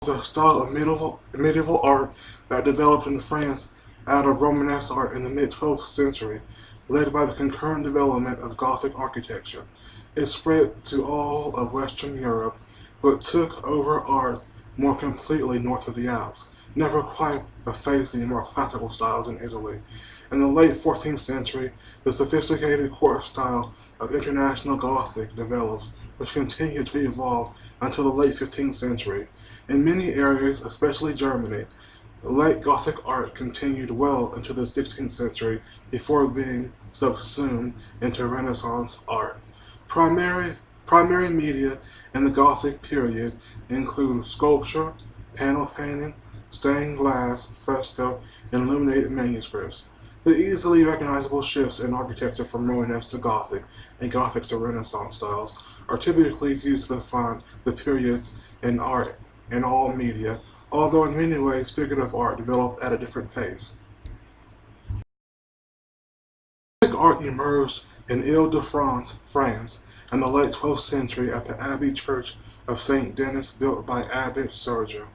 The style of medieval art that developed in France out of Romanesque art in the mid-12th century, led by the concurrent development of Gothic architecture. It spread to all of Western Europe, but took over art more completely north of the Alps, never quite effacing more classical styles in Italy. In the late 14th century, the sophisticated court style of International Gothic develops, which continued to evolve until the late 15th century. In many areas, especially Germany, late Gothic art continued well into the 16th century before being subsumed into Renaissance art. Primary, primary media in the Gothic period include sculpture, panel painting, stained glass, fresco, and illuminated manuscripts. The easily recognizable shifts in architecture from Romanesque to Gothic and Gothic to Renaissance styles are typically used to define the periods in art in all media, although in many ways figurative art developed at a different pace. Gothic art emerged in Ile-de-France, France, in the late 12th century at the Abbey Church of St. Denis built by Abbot Sergio.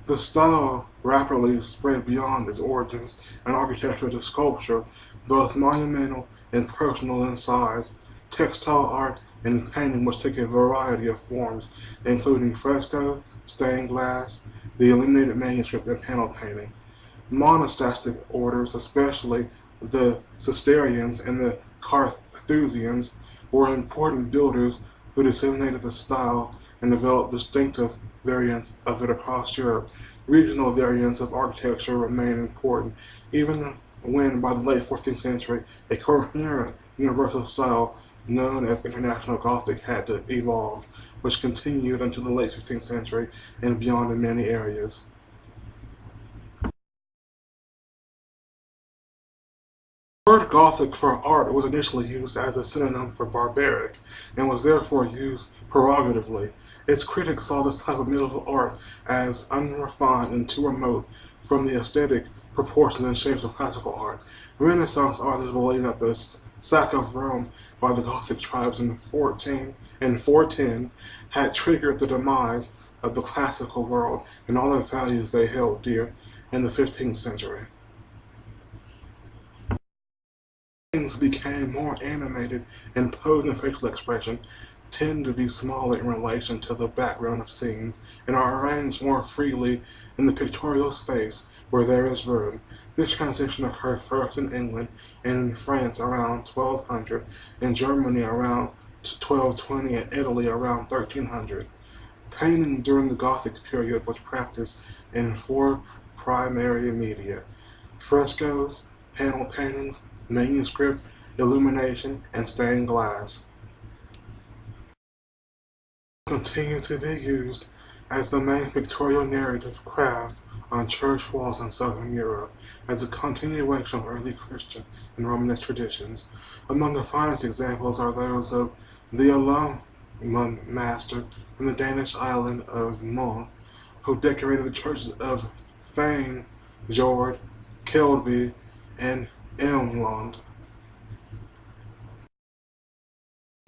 The style rapidly spread beyond its origins in architecture to sculpture, both monumental and personal in size, textile art, and painting which take a variety of forms, including fresco, stained glass, the illuminated manuscript, and panel painting. Monastic orders, especially the Cistercians and the Carthusians, were important builders who disseminated the style and developed distinctive variants of it across Europe. Regional variants of architecture remain important, even when by the late 14th century a coherent universal style known as International Gothic had to evolve, which continued until the late 15th century and beyond in many areas. The word Gothic for art was initially used as a synonym for barbaric, and was therefore used pejoratively. Its critics saw this type of medieval art as unrefined and too remote from the aesthetic proportions and shapes of classical art. Renaissance artists believed that the sack of Rome by the Gothic tribes in 410 had triggered the demise of the classical world and all the values they held dear in the 15th century. Things became more animated and posed in facial expression, tend to be smaller in relation to the background of scenes, and are arranged more freely in the pictorial space where there is room. This transition occurred first in England and in France around 1200, in Germany around 1220, and Italy around 1300. Painting during the Gothic period was practiced in four primary media: frescoes, panel paintings, manuscript, illumination, and stained glass. Continue to be used as the main pictorial narrative craft on church walls in southern Europe, as a continuation of early Christian and Romanesque traditions. Among the finest examples are those of the Alumn master from the Danish island of Mull, who decorated the churches of Fane, Jord, Kelby, and Elmlund.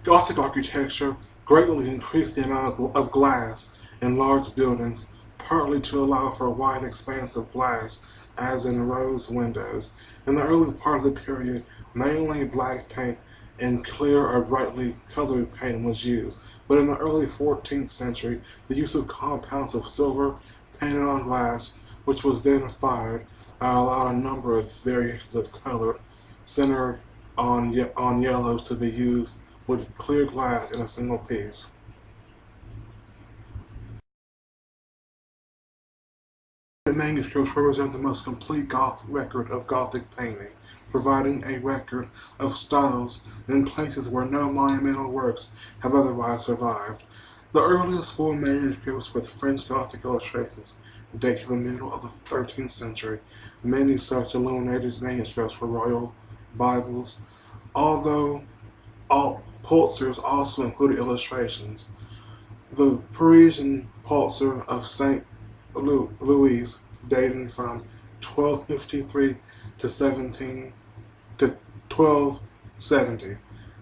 Gothic architecture greatly increased the amount of glass in large buildings, partly to allow for a wide expanse of glass, as in rose windows. In the early part of the period, mainly black paint and clear or brightly colored paint was used, but in the early 14th century, the use of compounds of silver painted on glass, which was then fired, allowed a number of variations of color centered on yellows to be used with clear glass in a single piece. The manuscripts represent the most complete record of Gothic painting, providing a record of styles in places where no monumental works have otherwise survived. The earliest full manuscripts with French Gothic illustrations date to the middle of the 13th century. Many such illuminated manuscripts were royal Bibles, although all Pulsars also included illustrations. The Parisian Pulsar of St. Louis, dating from 1253 to 1270,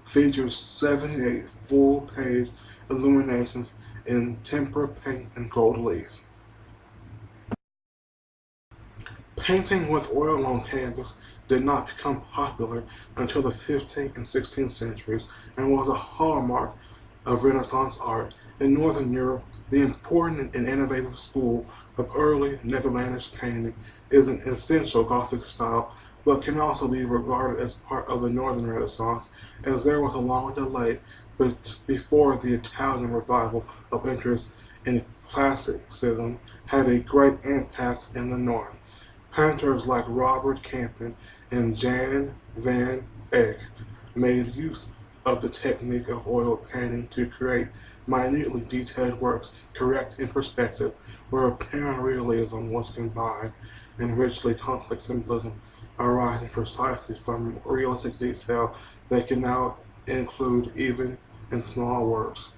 features 78 full-page illuminations in tempera paint and gold leaf. Painting with oil on canvas did not become popular until the 15th and 16th centuries and was a hallmark of Renaissance art. In Northern Europe, the important and innovative school of early Netherlandish painting is an essential Gothic style, but can also be regarded as part of the Northern Renaissance, as there was a long delay before the Italian revival of interest in classicism had a great impact in the North. Painters like Robert Campin and Jan van Eyck made use of the technique of oil painting to create minutely detailed works correct in perspective, where apparent realism was combined and richly complex symbolism arising precisely from realistic detail that can now include even in small works.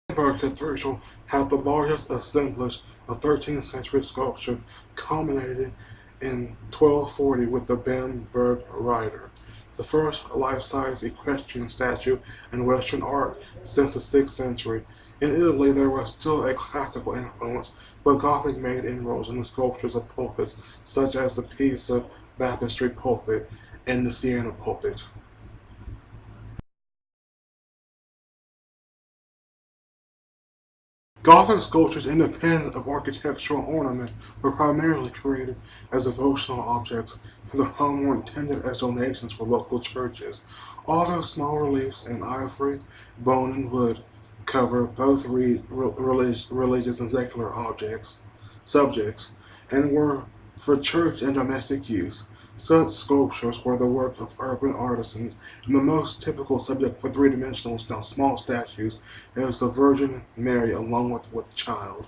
Edinburgh Cathedral had the largest assemblage of 13th century sculpture, culminating in 1240 with the Bamberg Rider, the first life-size equestrian statue in Western art since the 6th century. In Italy, there was still a classical influence, but Gothic made inroads in the sculptures of pulpits, such as the Pisa Baptistry pulpit and the Siena pulpit. Gothic sculptures, independent of architectural ornament, were primarily created as devotional objects for the home or intended as donations for local churches. Although small reliefs in ivory, bone, and wood cover both religious and secular subjects, and were for church and domestic use. Such sculptures were the work of urban artisans, and the most typical subject for three-dimensional small statues is the Virgin Mary along with child.